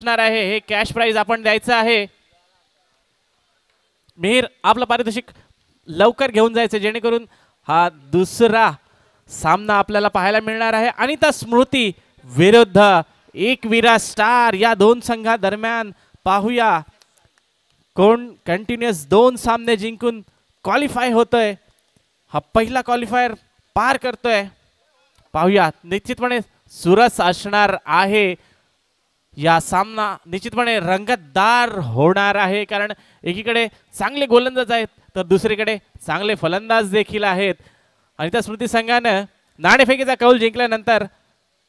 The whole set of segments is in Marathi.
असणार आहे, हे कॅश प्राइज आपण द्यायचं आहे. मिहिर आपलं पारितोषिक लवकर घेऊन जायचं जेणेकरून हा दुसरा सामना आपल्याला पाहायला मिळणार आहे. अनिता स्मृती विरुद्ध एकवीरा स्टार या दोन संघादरम्यान पाहूया कोण कंटिन्युअस 2 सामने जिंकून क्वालिफाय होतोय. हा पहिला क्वालिफायर पार करतोय. पाहूया निश्चितपणे सुरस असणार आहे. या सामना निश्चितपणे रंगतदार होणार आहे कारण एकीकडे चांगले गोलंदाज आहेत तर दुसरीकडे चांगले फलंदाज देखील आहेत. आणि त्या स्मृती संघानं नाणेफेकीचा कौल जिंकल्यानंतर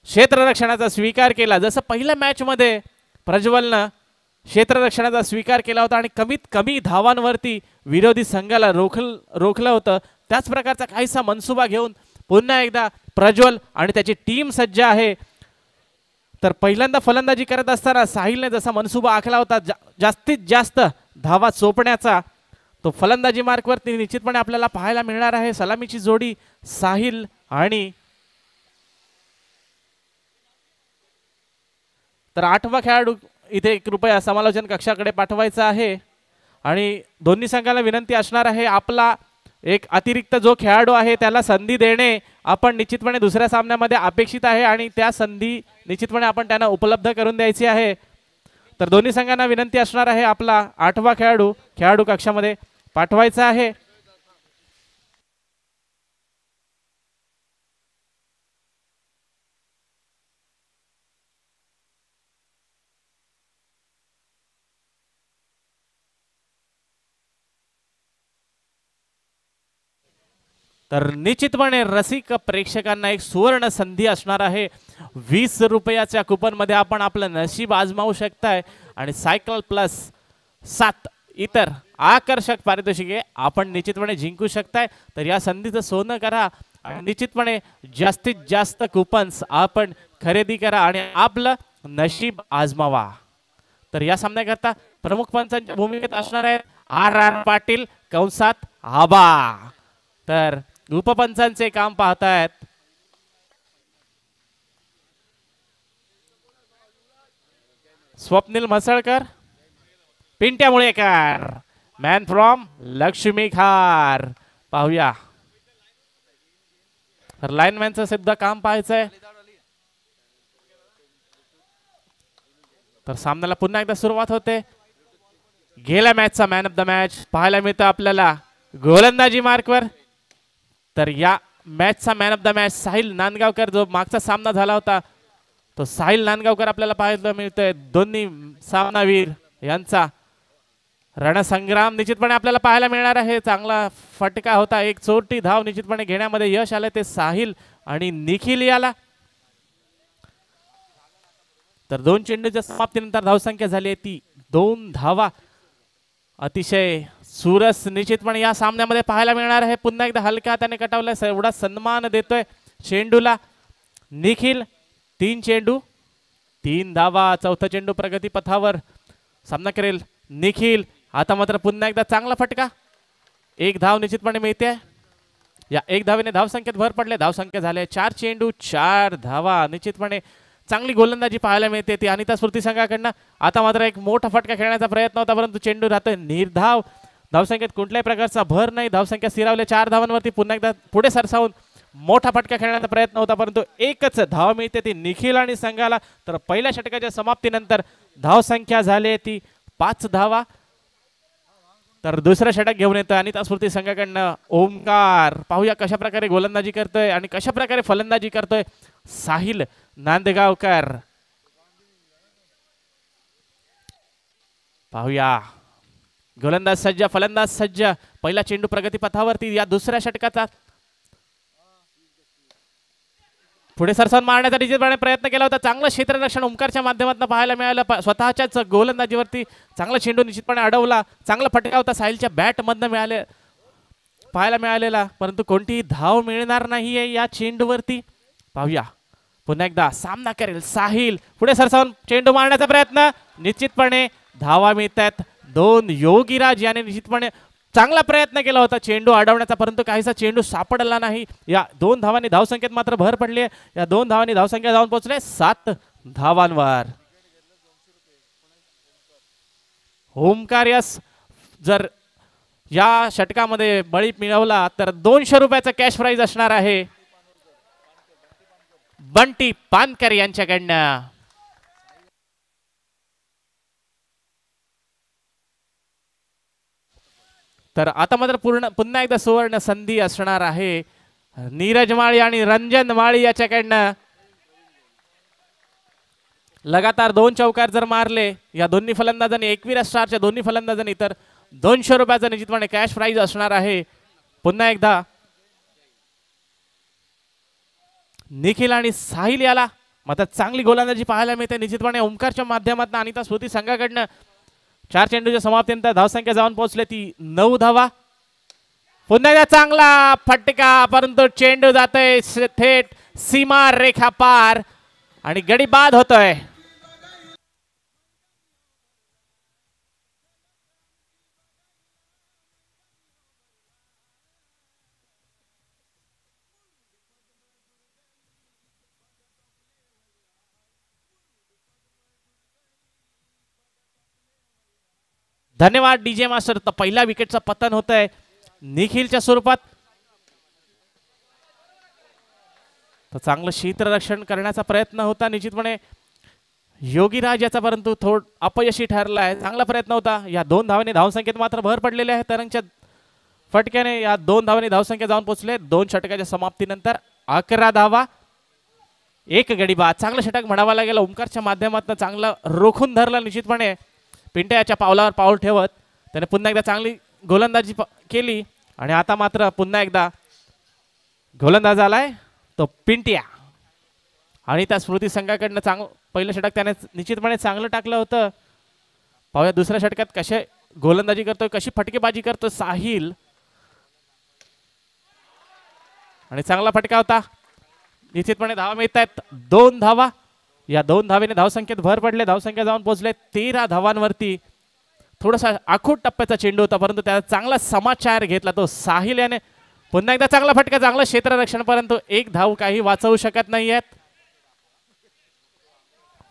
क्षेत्ररक्षणाचा स्वीकार केला. जसं पहिल्या मॅच मध्ये प्रज्वलनं क्षेत्ररक्षणाचा स्वीकार केला होता आणि कमीत कमी धावांवरती विरोधी संघाला रोखलं होतं. त्याच प्रकारचा काहीसा मनसुबा घेऊन पुन्हा एकदा प्रज्वल आणि त्याची टीम सज्ज आहे. तर पहिल्यांदा फलंदाजी करत असताना साहिलने जसा मनसुबा आखला होता जास्तीत जास्त धावा चोपण्याचा, तो फलंदाजी मार्कवरती निश्चितपणे आपल्याला पाहायला मिळणार आहे. सलामीची जोडी साहिल आणि तर 8वा खेळाडू इथे कृपया समालोचन कक्षाकडे पाठवायचा आहे. आणि दोन्ही संघाला विनंती असणार आहे आपला एक अतिरिक्त जो खेळाडू आहे त्याला संधी देणे आपण निश्चितपणे दुसऱ्या सामन्यामध्ये अपेक्षित आहे आणि त्या संधी निश्चितपणे आपण त्यांना उपलब्ध करून द्यायची आहे. तर दोन्ही संघांना विनंती असणार आहे आपला 8वा खेळाडू कक्षामध्ये पाठवायचा आहे. तर निश्चितपणे रसिक प्रेक्षकांना एक सुवर्ण संधी असणार आहे. 20 रुपयाच्या कुपन मध्ये आपण आपलं नशीब आजमावू शकताय आणि सायकल प्लस 7 इतर आकर्षक पारितोषिके आपण निश्चितपणे जिंकू शकताय. तर या संधीचं सोनं करा आणि निश्चितपणे जास्तीत जास्त कुपन्स आपण खरेदी करा आणि आपलं नशीब आजमावा. तर या सामन्याकरता प्रमुख पंचांच्या भूमिकेत असणार आहेत RR पाटील कंसात आबा. तर उपपंचांचे काम पाहतायत स्वप्नील म्हसळकर, पिंट्या मुळेकर, मॅन फ्रॉम लक्ष्मी खार. पाहूया तर लाईनमॅनचं सुद्धा काम पाहायचंय. तर सामन्याला पुन्हा एकदा सुरुवात होते. गेल्या मॅचचा मॅन ऑफ द मॅच पाहायला मिळतं आपल्याला गोलंदाजी मार्कवर. तर या मॅचचा man of the match Sahil Nandgaonkar, जो मागचा सामना झाला होता तो साहिल नांदगावकर आपल्याला पाहायला मिळतोय. दोन्ही सामनावीर यांचा रणसंग्राम निश्चितपणे आपल्याला पाहायला मिळणार आहे. चांगला फटका होता, एक चोरटी धाव निश्चितपणे घेण्यामध्ये यश आलं ते साहिल आणि निखिल याला. तर 2 चेंडूच्या समाप्तीनंतर धावसंख्या झाली आहे ती 2 धावा. अतिशय सुरस निश्चितपणे या सामन्यामध्ये पाहायला मिळणार आहे. पुन्हा एकदा हलक्या हाताने कटावलाय, एवढा सन्मान देतोय चेंडूला निखिल. 3 चेंडू 3 धावा. चौथा चेंडू प्रगती पथावर सामना करेल निखिल. आता मात्र पुन्हा एकदा चांगला फटका, 1 धाव निश्चितपणे मिळते. या 1 धावेने धावसंख्येत भर पडले. धावसंख्या झाले 4 चेंडू 4 धावा. निश्चितपणे चांगली गोलंदाजी पाहायला मिळते ती अनिता स्मृती संघाकडनं. आता मात्र एक मोठा फटका खेळण्याचा प्रयत्न होता परंतु चेंडू राहतोय निर्धाव. धावसंख्येत कुठल्याही प्रकारचा भर नाही. धावसंख्या स्थिरावल्या 4 धावांवरती. पुन्हा एकदा पुढे सरसावून मोठा फटका खेळण्याचा प्रयत्न होता परंतु एकच धाव मिळते ती निखिल आणि संघाला. तर पहिल्या षटकाच्या समाप्तीनंतर धावसंख्या झाली ती 5 धावा. तर दुसरं षटक घेऊन येतोय अनिता स्मृती संघाकडनं ओमकार. पाहूया कशा प्रकारे गोलंदाजी करतोय आणि कशा प्रकारे फलंदाजी करतोय साहिल नांदगावकर. पाहूया गोलंदाज सज्ज, फलंदाज सज्ज. पहिला चेंडू प्रगती पथावरती. या दुसऱ्या षटकाचा पुढे सरसावून मारण्याचा निश्चितपणे प्रयत्न केला होता. चांगलं क्षेत्ररक्षण ओमकारच्या माध्यमातून पाहायला मिळालं. स्वतःच्याच गोलंदाजीवरती चांगला चेंडू निश्चितपणे अडवला. चांगला फटका होता साहिलच्या बॅट मधनं पाहायला मिळालेला परंतु कोणतीही धाव मिळणार नाहीये या चेंडूवरती. पाहूया पुन्हा एकदा सामना करेल साहिल. पुढे सरसावून चेंडू मारण्याचा प्रयत्न. निश्चितपणे धावा मिळतात. 2 योगीराज याने निश्चितपणे चांगला प्रयत्न केला होता चेंडू अडवण्याचा परंतु काहीसा चेंडू सापडला नाही. या 2 धावांनी धावसंख्येत मात्र भर पडली आहे. या 2 धावांनी धावसंख्या जाऊन पोहोचले 7 धावांवर. ओमकार यस जर या षटकामध्ये बळी मिळवला तर 200 रुपयाचा कॅश प्राइज असणार आहे बंटी पानकर यांच्याकडनं. तर आता मात्र पुन्हा एकदा सुवर्ण संधी असणार आहे नीरज माळी आणि रंजन माळी याच्याकडनं. लगातार 2 चौकार जर मारले या दोन्ही फलंदाजांनी 21 स्टारच्या दोन्ही फलंदाजांनी तर 200 रुपयाचा निश्चितपणे कॅश प्राइज असणार आहे. पुन्हा एकदा निखिल आणि साहिल याला मात्र चांगली गोलंदाजी पाहायला मिळते निश्चितपणे ओमकारच्या माध्यमातून. आणि त्या स्मृती संघाकडनं 4 चेंडूच्या समाप्तीनंतर धावसंख्या जाऊन पोहोचले ती 9 धावा. पुन्हा एकदा चांगला फटका परंतु चेंडू जातोय थेट सीमा रेखा पार आणि गडी बाद होतोय. धन्यवाद डीजे मास्टर. तर पहिल्या विकेटचं पतन होत आहे निखिलच्या स्वरूपात. तर चांगलं क्षेत्ररक्षण करण्याचा प्रयत्न होता निश्चितपणे योगीराज याचा परंतु अपयशी ठरला आहे. चांगला प्रयत्न होता. या 2 धावांनी धावसंख्येत मात्र भर पडलेली आहे. तरंगच्या फटक्याने या 2 धावांनी धावसंख्या जाऊन पोहोचले. 2 षटकाच्या समाप्तीनंतर 11 धावा 1 गडी बाद. चांगलं षटक म्हणावं लागेल. ओमकारच्या माध्यमातून चांगलं रोखून धरलं निश्चितपणे. पिंट्याच्या पावलावर पाऊल ठेवत त्याने पुन्हा एकदा चांगली गोलंदाजी केली. आणि आता मात्र पुन्हा एकदा गोलंदाज आलाय तो पिंट्या. आणि त्या स्मृती संघाकडनं पहिलं षटक त्याने निश्चितपणे चांगलं टाकलं होतं. पाहूया दुसऱ्या षटकात कसे गोलंदाजी करतोय कशी फटकेबाजी करतोय साहिल. आणि चांगला फटका होता. निश्चितपणे धावा मिळत आहेत 2 धावा. या 2 धावेने धावसंख्येत भर पडले. धावसंख्या जाऊन पोहोचले 13 धावांवरती. थोडासा आखूट टप्प्याचा चेंडू होता परंतु त्याचा चांगला समाचार घेतला तो साहिल याने. पुन्हा एकदा चांगला फटका चांगलं क्षेत्ररक्षण परंतु 1 धाव काही वाचवू शकत नाहीयेत.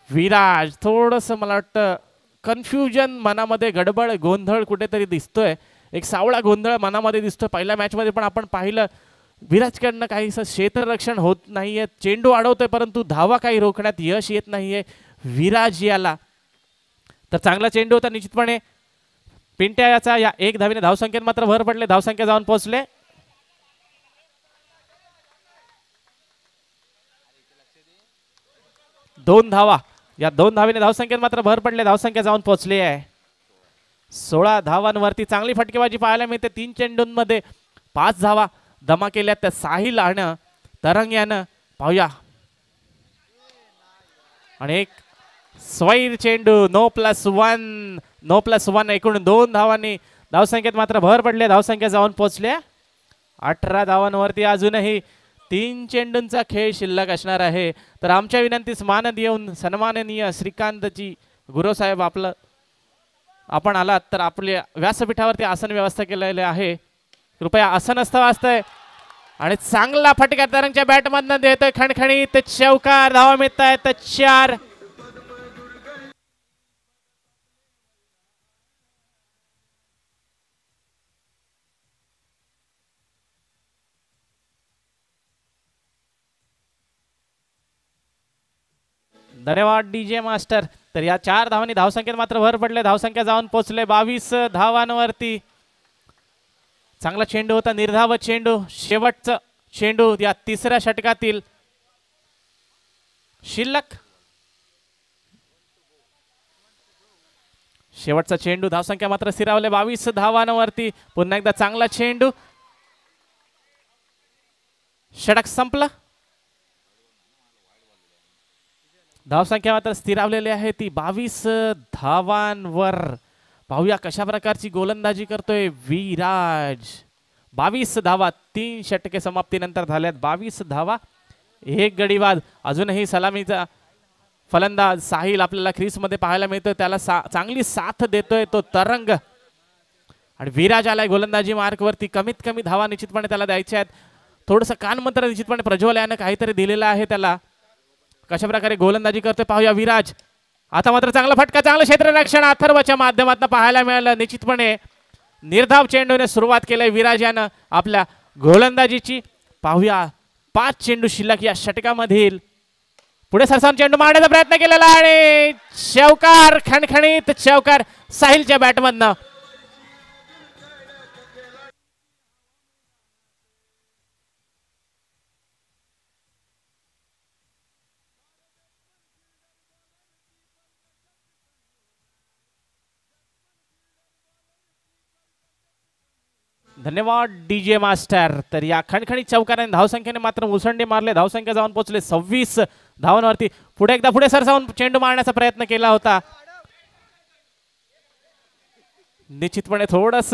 विराज थोडस मला वाटतं कन्फ्युजन मनामध्ये गडबड गोंधळ कुठेतरी दिसतोय. एक सावळा गोंधळ मनामध्ये दिसतोय. पहिल्या मॅच मध्ये पण आपण पाहिलं विराजकडनं काहीसं क्षेत्ररक्षण होत नाहीये. चेंडू अडवतोय परंतु धावा काही रोखण्यात यश येत नाहीये विराज याला. तर चांगला चेंडू होता निश्चितपणे पिंट्या याचा. या 1 धावेने धावसंख्येत मात्र भर पडले. धावसंख्या जाऊन पोहोचले 2 धावा. या 2 धावेने धावसंख्येत मात्र भर पडले. धावसंख्या जाऊन पोहोचली आहे 16 धावांवरती. चांगली फटकेबाजी पाहायला मिळते. 3 चेंडूंमध्ये 5 धावा जमा केल्या त्या साहिल आणि तरंग यानं. पाहूया आणि एक स्वैर चेंडू नो+1 एकूण 2 धावांनी धावसंख्येत मात्र भर पडले. धावसंख्या जाऊन पोहोचल्या 18 धावांवरती. अजूनही 3 चेंडूंचा खेळ शिल्लक असणार आहे. तर आमच्या विनंतीस मान देऊन सन्माननीय श्रीकांतजी गुरुसाहेब आपण आलात तर आपल्या व्यासपीठावरती आसन व्यवस्था केलेले आहे. कृपया आसनस्थ वाजतंय. आणि चांगला फटका तरंगच्या बॅटमधनं देतोय खणखणीत चौकार. धावा मिळत आहेत 4. धन्यवाद डीजे मास्टर. तर या 4 धावांनी धावसंख्येत मात्र भर पडले. धावसंख्या जाऊन पोहोचले 22 धावांवरती. चांगला चेंडू होता निर्धाव चेंडू. शेवटचा चेंडू या 3ऱ्या षटकातील शिल्लक. शेवटचा चेंडू. धावसंख्या मात्र स्थिरावले 22 धावांवरती. पुन्हा एकदा चांगला चेंडू. षटक संपला. धावसंख्या मात्र स्थिरावलेली आहे ती 22 धावांवर. पाहूया कशा प्रकारची गोलंदाजी करतोय विराज. 22 धावा 3 षटके समाप्तीनंतर झाल्यात. 22 धावा 1 गडी बाद. अजूनही सलामीचा फलंदाज साहिल आपल्याला क्रीजमध्ये पाहायला मिळतोय. त्याला चांगली साथ देतोय तो तरंग. आणि विराज आलाय गोलंदाजी मार्कवरती. कमीत कमी धावा निश्चितपणे त्याला द्यायच्या आहेत. थोडंसं कानमंत्र निश्चितपणे प्रज्वल यानं काहीतरी दिलेलं आहे त्याला. कशा प्रकारे गोलंदाजी करतोय पाहूया विराज. आता मात्र चांगला फटका, चांगलं क्षेत्ररक्षण अथर्वच्या माध्यमातून पाहायला मिळालं. निश्चितपणे निर्धाव चेंडूने सुरुवात केली विराज यानं आपल्या गोलंदाजीची. पाहूया 5 चेंडू शिल्लक या षटकामधील. पुढे सरसावून चेंडू मारण्याचा प्रयत्न केलेला आणि चौकार, खणखणीत चौकार साहिलच्या बॅटमधनं. धन्यवाद डीजे मास्टर. तर या खणखणीत चौकाराने धावसंख्येने मात्र मुसंडे मारले. धावसंख्या जाऊन पोहोचले 26 धावांवरती. पुढे एकदा पुढे सरसावून चेंडू मारण्याचा प्रयत्न केला होता. निश्चितपणे थोडस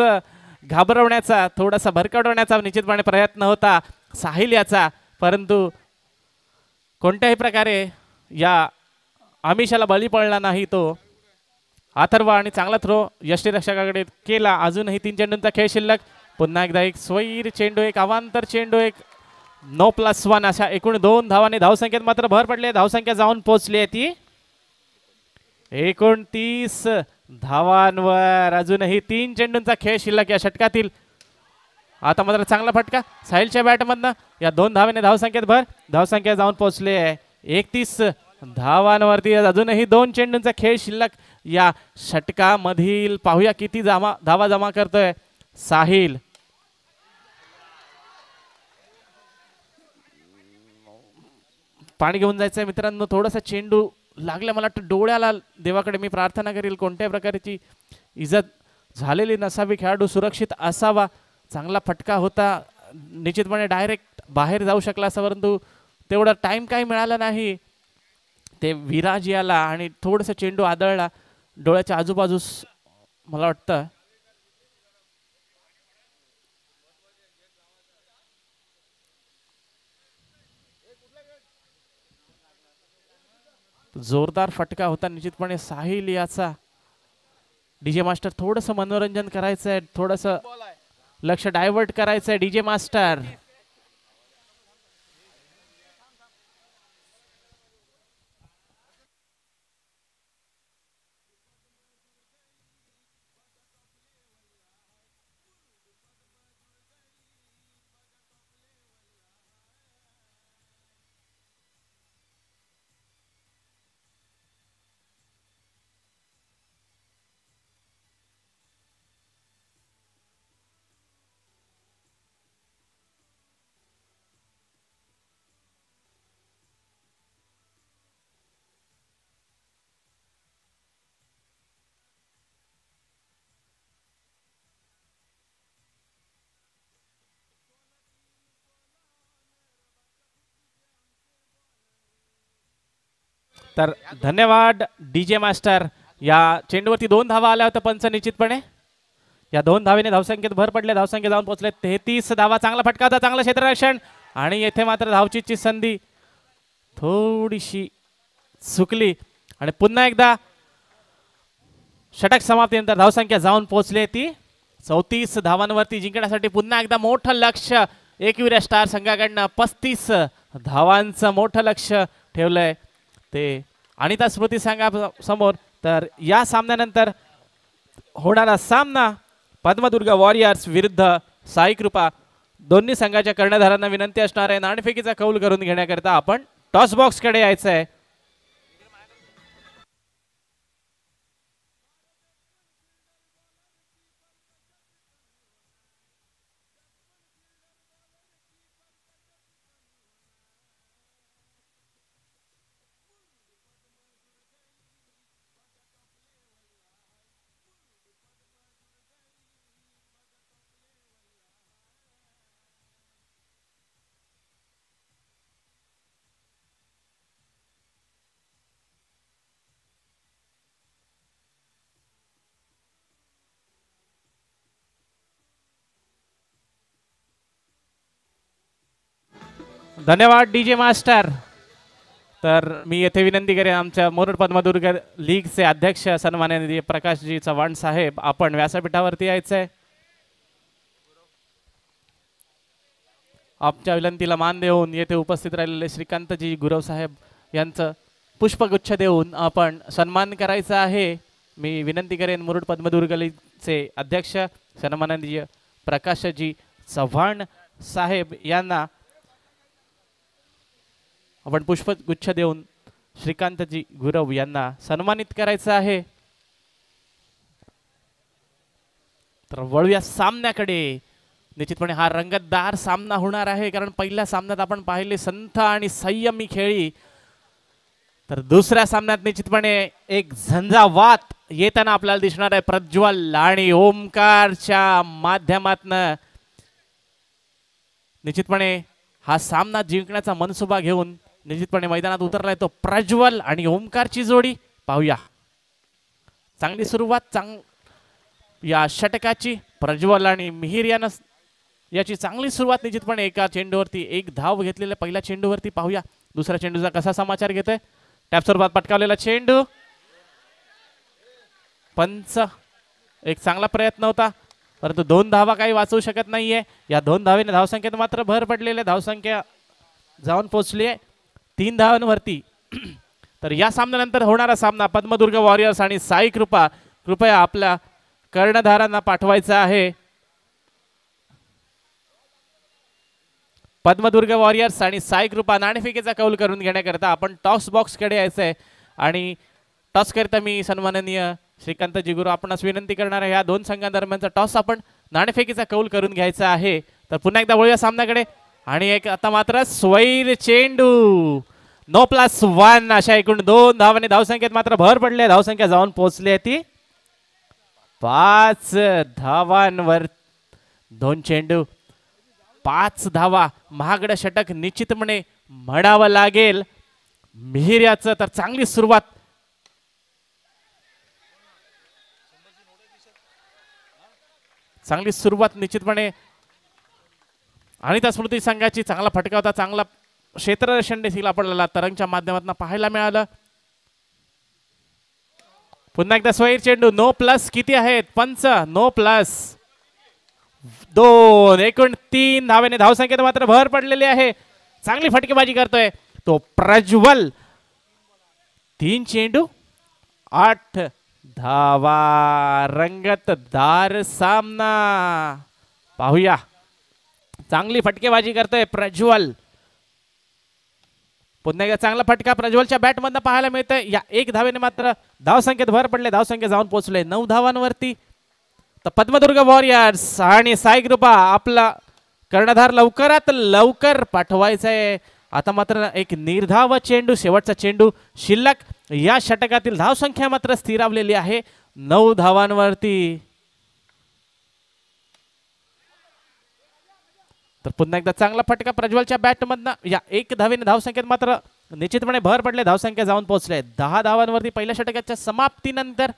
घाबरवण्याचा, थोडासा भरकटवण्याचा निश्चितपणे प्रयत्न होता साहिल याचा, परंतु कोणत्याही प्रकारे या आमिषाला बळी पडला नाही तो. अथर्व आणि चांगला थ्रो यष्टीरक्षकाकडे केला. अजूनही 3 चेंडूंचा खेळ शिल्लक. पुन्हा एकदा एक स्वैर चेंडू, एक अवांतर चेंडू, एक 9+1 अशा एकूण 2 धावांनी धावसंख्येत मात्र भर पडली. धावसंख्या जाऊन पोहोचली आहे ती 29 धावांवर. अजूनही 3 चेंडूंचा खेळ शिल्लक या षटकातील. आता मात्र चांगला फटका साहिलच्या बॅटमधनं. या 2 धावांनी धावसंख्येत भर. धावसंख्या जाऊन पोहोचली आहे 31 धावांवरती. अजूनही 2 चेंडूंचा खेळ शिल्लक या षटकामधील. पाहूया किती धावा जमा करतोय साहिल. पाणी घेऊन जायचंय मित्रांनो. थोडासा चेंडू लागला मला वाटतं डोळ्याला. देवाकडे मी प्रार्थना करेल कोणत्याही प्रकारची इजा झालेली नसावी, खेळाडू सुरक्षित असावा. चांगला फटका होता. निश्चितपणे डायरेक्ट बाहेर जाऊ शकला असं, परंतु तेवढा टाइम काही मिळाला नाही ते विराज याला आणि थोडंसं चेंडू आदळला डोळ्याच्या आजूबाजूस मला वाटतं. जोरदार फटका होता निश्चितपणे साहिल याचा. डीजे मास्टर थोडंसं मनोरंजन करायचंय, थोडंसं लक्ष डायव्हर्ट करायचंय डीजे मास्टर. तर धन्यवाद डीजे मास्टर. या चेंडूवरती 2 धावा आल्या होत्या पंच. निश्चितपणे या 2 धावेने धावसंख्येत भर पडले. धावसंख्या जाऊन पोहोचले 33 धावा. चांगला फटका होता, चांगलं क्षेत्ररक्षण आणि येथे मात्र धावचीची संधी थोडीशी चुकली आणि पुन्हा एकदा षटक समाप्तीनंतर धावसंख्या जाऊन पोहोचली ती 34 धावांवरती. जिंकण्यासाठी पुन्हा एकदा मोठं लक्ष एकविरा स्टार संघाकडनं 35 धावांचं मोठं लक्ष ठेवलंय ते अनिता स्मृती संघा समोर. तर या सामन्यानंतर होणारा सामना पद्मदुर्ग वॉरियर्स विरुद्ध साई कृपा. दोन्ही संघाच्या कर्णधारांना विनंती असणार आहे नाणेफेकीचा कौल करून घेण्याकरता आपण टॉस बॉक्स कडे यायचं आहे. धन्यवाद डीजे मास्टर. तर मी येथे विनंती करेन आमच्या मोरड पद्मदुर्ग लीगचे अध्यक्ष सन्माननीय प्रकाशजी चव्हाण साहेब, आपण व्यासपीठावरती यायचंय. आमच्या विनंतीला मान देऊन येथे उपस्थित राहिलेले श्रीकांतजी गुरव साहेब यांचं पुष्पगुच्छ देऊन आपण सन्मान करायचा आहे. मी विनंती करेन मुरुड पद्मदुर्गचे अध्यक्ष सन्माननीय प्रकाशजी चव्हाण साहेब यांना आपण पुष्पगुच्छ देऊन श्रीकांतजी गुरव यांना सन्मानित करायचं आहे. तर वळूया सामन्याकडे. निश्चितपणे हा रंगतदार सामना होणार आहे, कारण पहिल्या सामन्यात आपण पाहिले संथ आणि संयमी खेळी, तर दुसऱ्या सामन्यात निश्चितपणे एक झंझावात येताना आपल्याला दिसणार आहे. प्रज्वल आणि ओमकारच्या माध्यमातून निश्चितपणे हा सामना जिंकण्याचा मनसुबा घेऊन निश्चितपणे मैदानात उतरलाय तो प्रज्वल आणि ओमकारची जोडी. पाहूया चांगली सुरुवात या षटकाची. प्रज्वल आणि मिहिर याची चांगली सुरुवात निश्चितपणे एका चेंडूवरती एक धाव घेतलेल्या पहिल्या चेंडूवरती. पाहूया दुसऱ्या चेंडूचा कसा समाचार घेतोय. टॅप स्वरूपात पटकावलेला चेंडू. पंच एक चांगला प्रयत्न होता, परंतु 2 धावा काही वाचवू शकत नाहीये. या 2 धावेने धावसंख्येत मात्र भर पडलेली. धावसंख्या जाऊन पोहोचली आहे 3 धावांवरती. तर या सामन्यानंतर होणारा सामना पद्मदुर्ग वॉरियर्स आणि साई कृपा. कृपया आपल्या कर्णधारांना पाठवायचा आहे. पद्मदुर्ग वॉरियर्स आणि साई कृपा नाणेफेकीचा कौल करून घेण्याकरता आपण टॉस बॉक्स कडे यायचंय. आणि टॉस करता मी सन्माननीय श्रीकांतजी गुरु आपणास विनंती करणार आहे, या 2 संघांदरम्यानचा टॉस आपण नाणेफेकीचा कौल करून घ्यायचा आहे. तर पुन्हा एकदा वळूया सामन्याकडे. आणि एक आता मात्र स्वैर चेंडू. No+1 अशा एकूण 2 धावांनी धावसंख्येत मात्र भर पडले. धावसंख्या जाऊन पोहोचली आहे ती 5 धावांवर. 2 चेंडू 5 धावा. महागड षटक निश्चितपणे म्हणावं लागेल मिहिर याचं. तर चांगली सुरुवात. चांगली सुरुवात निश्चितपणे. आणि त्या स्मृती संघाची चांगला फटका होता. चांगला क्षेत्ररक्षण देखील आपल्याला तरंगच्या माध्यमातून पाहायला मिळालं. पुन्हा एकदा स्वैर चेंडू. No+ किती आहेत पंच. No+2 एकूण 3 धावेने धावसंख्येत मात्र भर पडलेली आहे. चांगली फटकेबाजी करतोय तो प्रज्वल. 3 चेंडू 8 धावा. रंगतदार सामना. पाहूया चांगली फटकेबाजी करतोय प्रज्वल. पुन्हा एकदा चांगला फटका प्रज्वलच्या बॅट मधून पाहायला मिळतोय. या 1 धावेने मात्र धावसंख्येत भर पडले. धावसंख्या जाऊन पोहोचले 9 धावांवरती. तर पद्मदुर्ग वॉरियर्स आणि साई कृपा आपला कर्णधार लवकरात लवकर पाठवायचा आहे. आता मात्र एक निर्धाव चेंडू, शेवटचा चेंडू शिल्लक. या षटकातील धावसंख्या मात्र स्थिरावलेली आहे 9 धावांवरती. तर पुन्हा एकदा चांगला फटका प्रज्वलच्या बॅट मधनं. या 1 धावेने धावसंख्येत मात्र निश्चितपणे भर पडले. धावसंख्या जाऊन पोहोचले 10 धावांवरती पहिल्या षटकाच्या समाप्तीनंतर.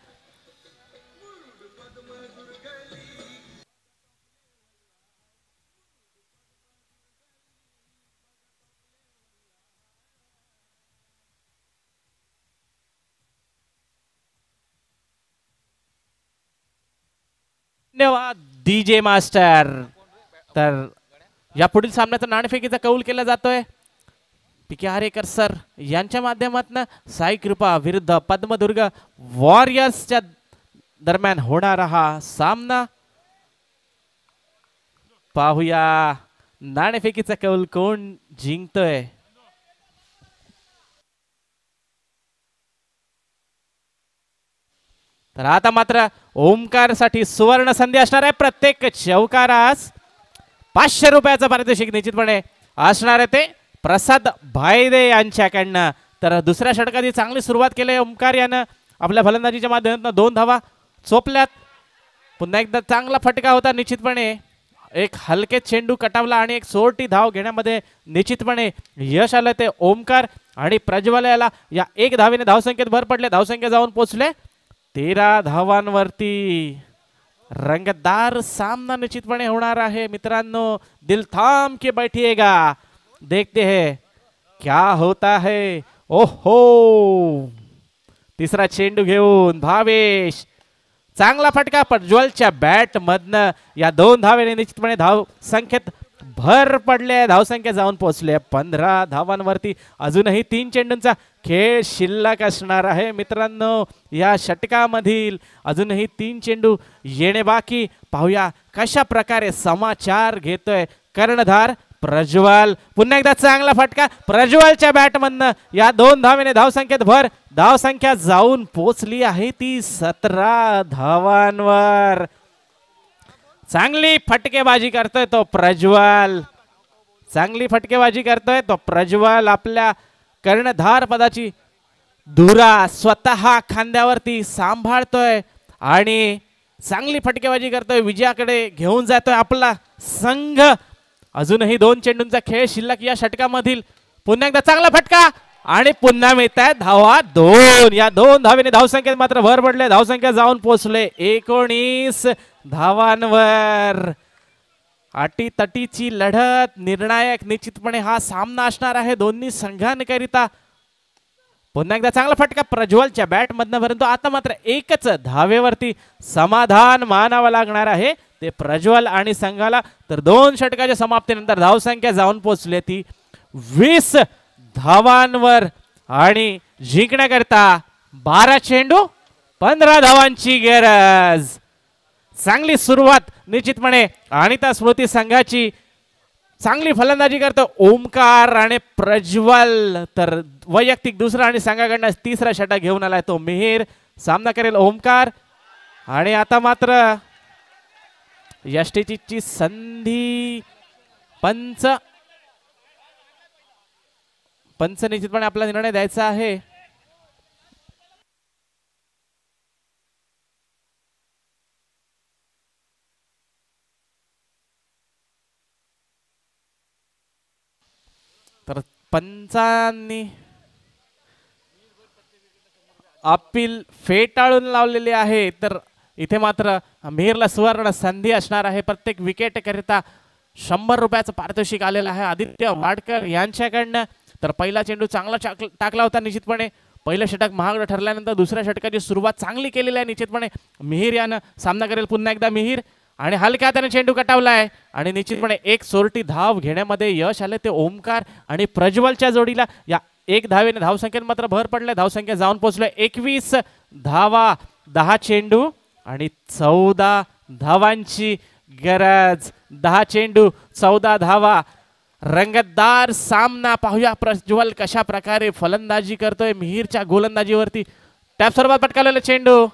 धन्यवाद DJ मास्टर. तर या पुढील सामन्याचा नाणेफेकीचा कौल केला जातोय PK आरेकर सर यांच्या माध्यमातून. साई कृपा विरुद्ध पद्मदुर्ग वॉरियर्सच्या दरम्यान होणारा हा सामना. पाहूया नाणेफेकीचा कौल कोण जिंकतोय. तर आता मात्र ओमकार साठी सुवर्ण संधी असणार आहे. प्रत्येक चौकारास 500 रुपयाचं पारितोषिक निश्चितपणे असणार आहे ते प्रसाद भाईदे यांच्याकडनं. तर दुसऱ्या षटकाची चांगली सुरुवात केली ओमकार यानं. आपल्या फलंदाजीच्या माध्यमातून 2 धावा चोपल्यात. पुन्हा एकदा चांगला फटका होता निश्चितपणे. एक हलके चेंडू कटावला आणि एक सोरटी धाव घेण्यामध्ये निश्चितपणे यश आलं ते ओमकार आणि प्रज्वल याला. या 1 धावेने धावसंख्येत भर पडले. धावसंख्या जाऊन पोहोचले 13 धावांवरती. रंगतदार सामना निश्चितपणे होणार आहे मित्रांनो. दिल थाम के बैठिएगा, देखते हैं क्या होता है. ओहो तिसरा चेंडू घेऊन भावेश. चांगला फटका प्रज्वलच्या बॅट मधनं. या 2 धावेने निश्चितपणे धाव संख्येत भर पडले, धावसंख्या जाऊन पोहोचले 15 धावांवरती. अजूनही 3 चेंडूंचा खेळ शिल्लक असणार आहे मित्रांनो या षटकामधील. अजूनही 3 चेंडू येणे बाकी. पाहूया कशा प्रकारे समाचार घेतोय कर्णधार प्रज्वल. पुन्हा एकदा चांगला फटका प्रज्वलच्या बॅटमधनं. या 2 धावेने धावसंख्येत भर. धावसंख्या जाऊन पोचली आहे ती 17 धावांवर. चांगली फटकेबाजी करतोय तो प्रज्वल. चांगली फटकेबाजी करतोय तो प्रज्वल. आपल्या कर्णधार पदाची धुरा स्वतः खांद्यावरती सांभाळतोय आणि चांगली फटकेबाजी करतोय. विजयाकडे घेऊन जातोय आपला संघ. अजूनही 2 चेंडूंचा खेळ शिल्लक या षटकामधील. पुन्हा एकदा चांगला फटका आणि पुन्हा मिळत आहे धावा 2. या 2 धावेने धावसंख्येत मात्र भर पडले. धावसंख्या जाऊन पोहोचले 19 धावांवर. अटीतटीची लढत निर्णायक निश्चितपणे हा सामना असणार आहे दोन्ही संघांकरिता. पुन्हा एकदा चांगला फटका प्रज्वलच्या बॅटमधनं, परंतु आता मात्र एकच धावेवरती समाधान मानावं लागणार आहे ते प्रज्वल आणि संघाला. तर 2 षटकाच्या समाप्तीनंतर धावसंख्या जाऊन पोहोचली ती 20 धावांवर आणि जिंकण्याकरता 12 चेंडू 15 धावांची गरज. चांगली सुरुवात निश्चितपणे आणि त्या स्मृती संघाची. चांगली फलंदाजी करतो ओमकार आणि प्रज्वल. तर वैयक्तिक दुसरा आणि संघाकडनं तिसरा षटक घेऊन आलाय तो मिहीर. सामना करेल ओमकार. आणि आता मात्र यष्टीची संधी. पंच निश्चितपणे आपला निर्णय द्यायचा आहे. तर पंचांनी अपील फेटाळून लावलेली आहे. तर इथे मात्र मिहीरला सुवर्ण संधी असणार आहे. प्रत्येक विकेट करिता 100 रुपयाचं पारितोषिक आलेलं आहे आदित्य वाडकर यांच्याकडनं. तर पहिला चेंडू चांगला टाकला होता निश्चितपणे. पहिलं षटक महागडं ठरल्यानंतर दुसऱ्या षटकाची सुरुवात चांगली केलेली आहे निश्चितपणे. मिहीर यानं सामना करेल पुन्हा एकदा मिहीर. आणि हलक्या हाताने चेंडू कटावलाय आणि निश्चितपणे एक सोरटी धाव घेण्यामध्ये यश आले ते ओमकार आणि प्रज्वलच्या जोडीला. या 1 धावेने धावसंख्येत मात्र भर पडले. धावसंख्या जाऊन पोहोचले 21 धावा. 10 चेंडू आणि 14 धावांची गरज. 10 चेंडू 14 धावा. रंगतदार सामना. पाहूया प्रज्वल कशा प्रकारे फलंदाजी करतोय मिहीरच्या गोलंदाजीवरती. टॅप स्वरूपात पटकावलेला चेंडू.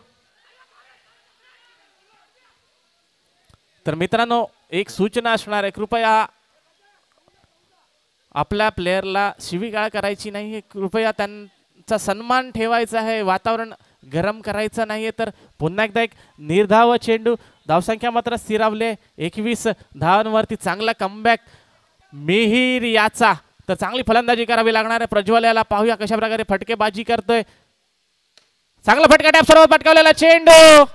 तर मित्रांनो एक सूचना असणार आहे, कृपया आपल्या प्लेयरला शिवीगाळ करायची नाही. कृपया त्यांचा सन्मान ठेवायचा आहे. वातावरण गरम करायचं नाहीये. तर पुन्हा एकदा एक निर्धाव चेंडू. धावसंख्या मात्र स्थिरावले 21 धावांवरती. चांगला कमबॅक मिहीर याचा. तर चांगली फलंदाजी करावी लागणार आहे प्रज्वल याला. पाहूया कशा प्रकारे फटकेबाजी करतोय. चांगला फटका टॅप सर्वात पटकावलेला चेंडू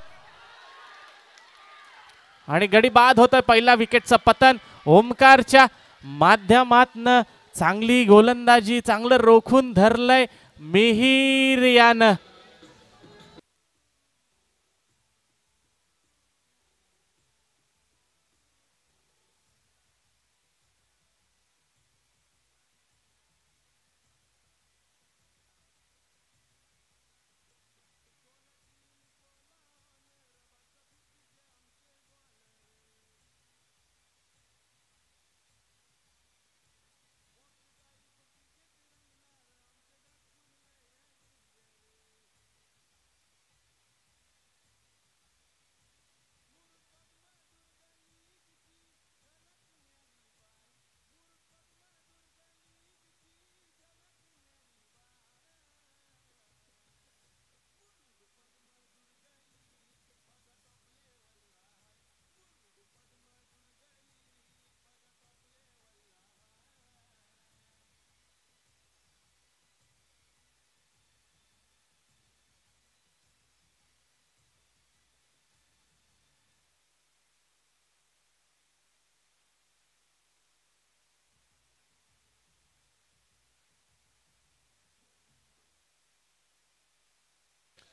आणि गडी बाद होतोय. पहिला विकेटचं पतन ओमकारच्या माध्यमातनं. चांगली गोलंदाजी, चांगलं रोखून धरलंय मिहीर यानं.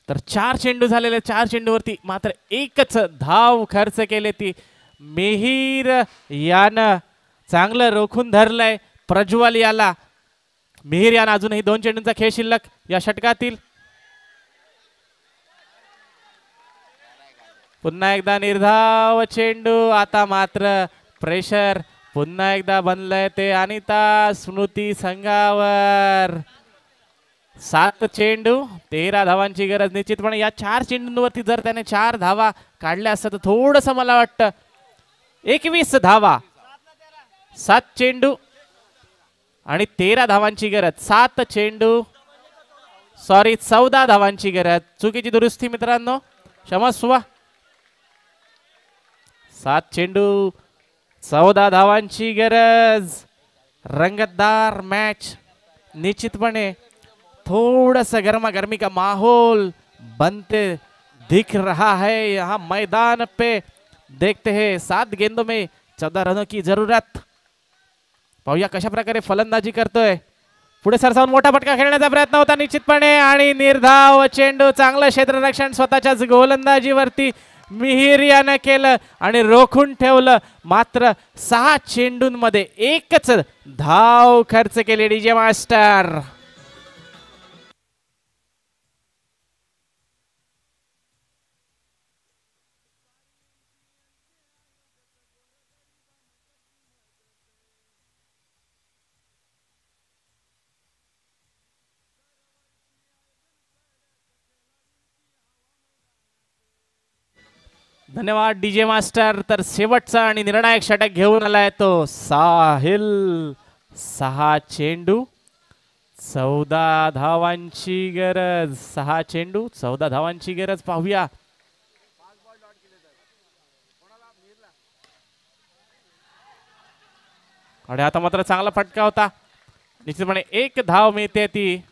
तर 4 चेंडू झालेले. 4 चेंडूवरती मात्र एकच धाव खर्च केले ती मिहीर यानं. चांगलं रोखून धरलंय प्रज्वल याला. मिहिर यानं अजूनही 2 चेंडूंचा खेळ शिल्लक या षटकातील. पुन्हा एकदा निर्धाव चेंडू. आता मात्र प्रेशर पुन्हा एकदा बनलंय ते अनिता स्मृती संघावर. 7 चेंडू 13 धावांची गरज. निश्चितपणे या 4 चेंडूंवरती जर त्याने 4 धावा काढल्या असतात तर थोडंसं मला वाटतं 21 धावा. 7 चेंडू आणि 13 धावांची गरज. 7 चेंडू सॉरी 14 धावांची गरज. चुकीची दुरुस्ती मित्रांनो, क्षमस्व. 7 चेंडू 14 धावांची गरज. रंगतदार मॅच. निश्चितपणे थोड़ा सा गर्मा गर्मी का माहौल बनते दिख रहा है यहाँ मैदान पे. देखते हैं 7 गेंदों में 14 रनों की जरूरत. पाहूया कशा प्रकारे फलंदाजी करतोय. पुढे सरसावून मोठा फटका खेळण्याचा प्रयत्न होता निश्चितपणे आणि निर्धाव चेंडू. चांगलं क्षेत्ररक्षण स्वतःच्याच गोलंदाजीवरती मिहिर यानं केलं आणि रोखून ठेवलं. मात्र 6 चेंडूंमध्ये एकच धाव खर्च केली डीजे मास्टर. धन्यवाद डीजे मास्टर. तर शेवटचा आणि निर्णायक षटक घेऊन आलाय तो साहिल. 6 चेंडू 14 धावांची गरज. 6 चेंडू 14 धावांची गरज. पाहूया आणि आता मात्र चांगला फटका होता. निश्चितपणे 1 धाव मिळते ती.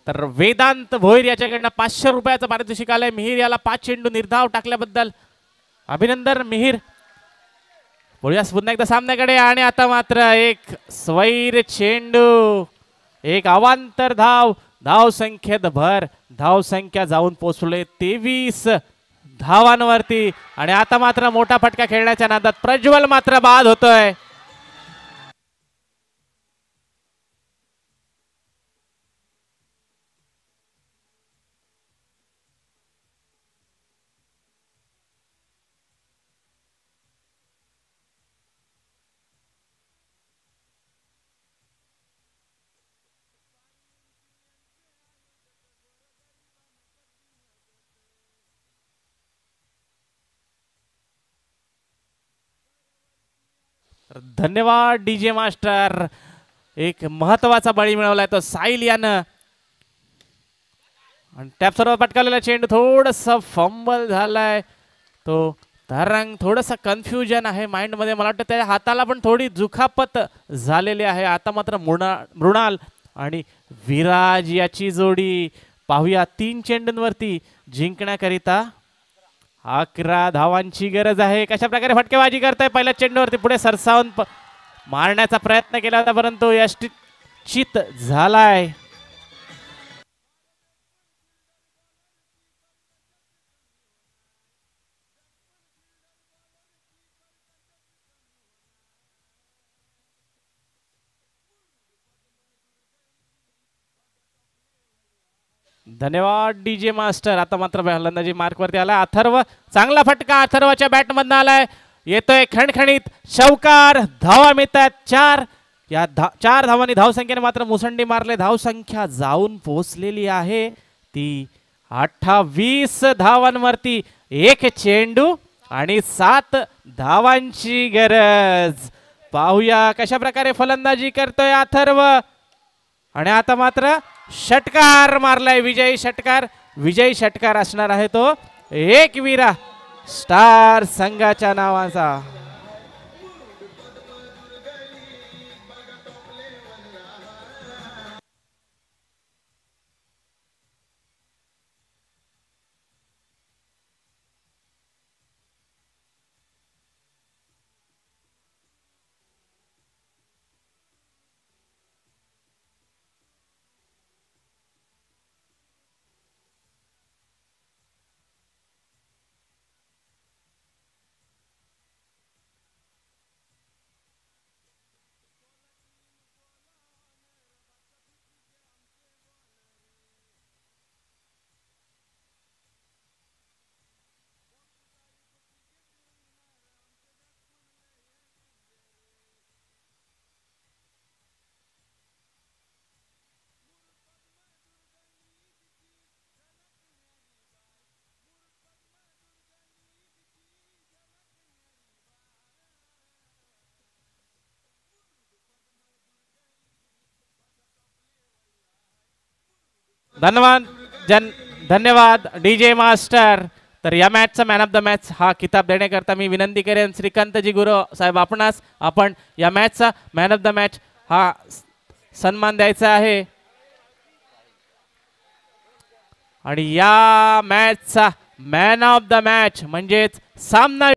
तर वेदांत भोईर याच्याकडनं 500 रुपयाचं पारितोषिक आलंय. मिहिर याला 5 चेंडू निर्धाव टाकल्याबद्दल अभिनंदन मिहिर. बोलूया पुन्हा एकदा सामन्याकडे. आणि आता मात्र एक स्वैर चेंडू. एक अवांतर धाव. धाव संख्येत भर. धाव संख्या जाऊन पोहोचले 23 धावांवरती. आणि आता मात्र मोठा फटका खेळण्याच्या नादात प्रज्वल मात्र बाद होतोय. धन्यवाद डीजे मास्टर. एक महत्वाचा बळी मिळवलाय तो साहिल यानं. आणि टॅप सर्व पटकावलेला चेंडू थोडस फंबल झालाय. तो तरंग थोडस कन्फ्युजन आहे माइंड मध्ये. मला वाटतं त्याच्या हाताला पण थोडी जुखापत झालेली आहे. आता मात्र मृणाल आणि विराज याची जोडी. पाहूया 3 चेंडूंवरती जिंकण्याकरिता 11 धावांची गरज आहे. कशा प्रकारे फटकेबाजी करताय. पहिल्या चेंडूवरती पुढे सरसावून मारण्याचा प्रयत्न केला होता परंतु यशस्वी झालाय. धन्यवाद डीजे मास्टर. आता मात्र फलंदाजी मार्क वरती आला अथर्व. चांगला फटका अथर्वच्या बॅट मधून आलाय. येतोय खणखणीत चौकार. धावा मिळतात 4. या 4 धावांनी धावसंख्येने मात्र मुसंडी मारले. धावसंख्या जाऊन पोहोचलेली आहे ती 28 धावांवरती. 1 चेंडू आणि 7 धावांची गरज. पाहूया कशा प्रकारे फलंदाजी करतोय अथर्व. आणि आता मात्र षटकार मारलाय. विजयी षटकार. विजयी षटकार असणार आहे तो एकविरा स्टार संघाच्या नावाचा. धन्यवाद डीजे मास्टर. तर या मॅचचा मॅन ऑफ द मॅच हा किताब देण्याकरता मी विनंती करेन श्रीकांतजी गुरु साहेब आपणास आपण या मॅचचा मॅन ऑफ द मॅच हा सन्मान द्यायचा आहे. आणि या मॅचचा मॅन ऑफ द मॅच म्हणजेच सामना